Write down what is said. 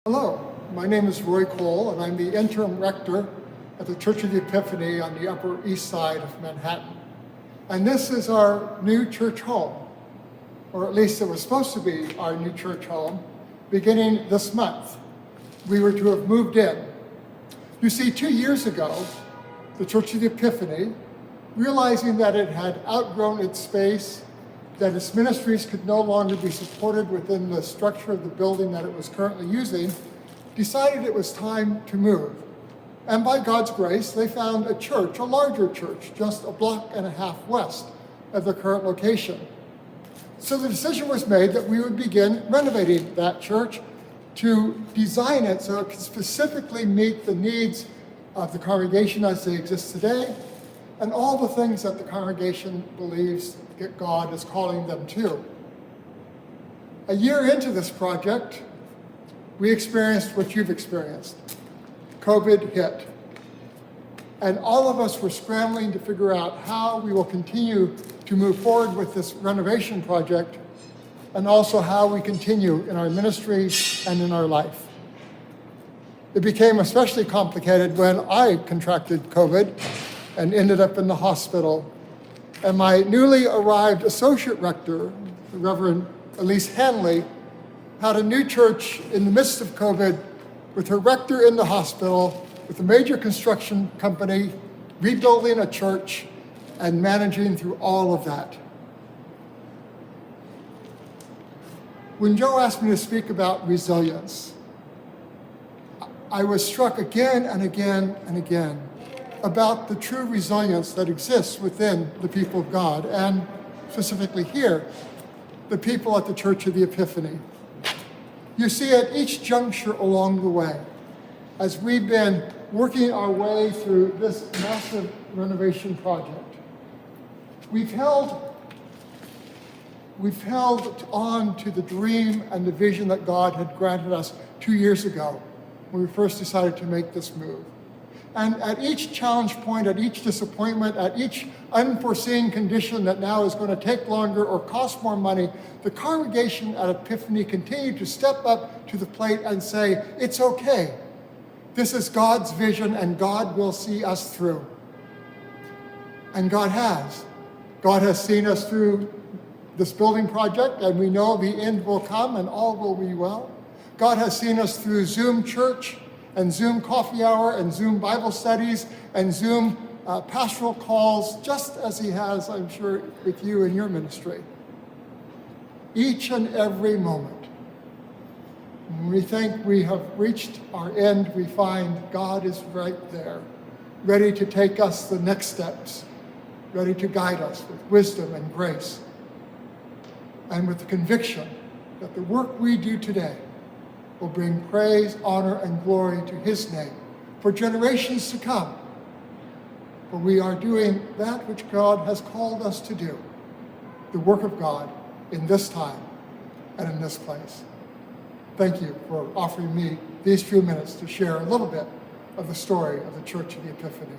Hello, my name is Roy Cole, and I'm the interim rector at the Church of the Epiphany on the Upper East Side of Manhattan. And this is our new church home, or at least it was supposed to be our new church home, beginning this month. We were to have moved in. You see, 2 years ago, the Church of the Epiphany, realizing that it had outgrown its space, that its ministries could no longer be supported within the structure of the building that it was currently using, decided it was time to move. And by God's grace, they found a church, a larger church, just a block and a half west of the current location. So the decision was made that we would begin renovating that church to design it so it could specifically meet the needs of the congregation as they exist today, and all the things that the congregation believes that God is calling them to. A year into this project, we experienced what you've experienced. COVID hit. And all of us were scrambling to figure out how we will continue to move forward with this renovation project, and also how we continue in our ministry and in our life. It became especially complicated when I contracted COVID and ended up in the hospital. And my newly arrived associate rector, the Reverend Elise Hanley, had a new church in the midst of COVID with her rector in the hospital, with a major construction company, rebuilding a church and managing through all of that. When Joe asked me to speak about resilience, I was struck again and again and again about the true resilience that exists within the people of God, and specifically here, the people at the Church of the Epiphany. You see, at each juncture along the way, as we've been working our way through this massive renovation project, we've held on to the dream and the vision that God had granted us 2 years ago when we first decided to make this move. And at each challenge point, at each disappointment, at each unforeseen condition that now is going to take longer or cost more money, the congregation at Epiphany continued to step up to the plate and say, it's okay. This is God's vision and God will see us through. And God has. God has seen us through this building project, and we know the end will come and all will be well. God has seen us through Zoom church and Zoom coffee hour and Zoom Bible studies and Zoom pastoral calls, just as he has, I'm sure, with you in your ministry. Each and every moment. When we think we have reached our end, we find God is right there, ready to take us the next steps, ready to guide us with wisdom and grace, and with the conviction that the work we do today will bring praise, honor, and glory to his name for generations to come. For we are doing that which God has called us to do, the work of God in this time and in this place. Thank you for offering me these few minutes to share a little bit of the story of the Church of the Epiphany.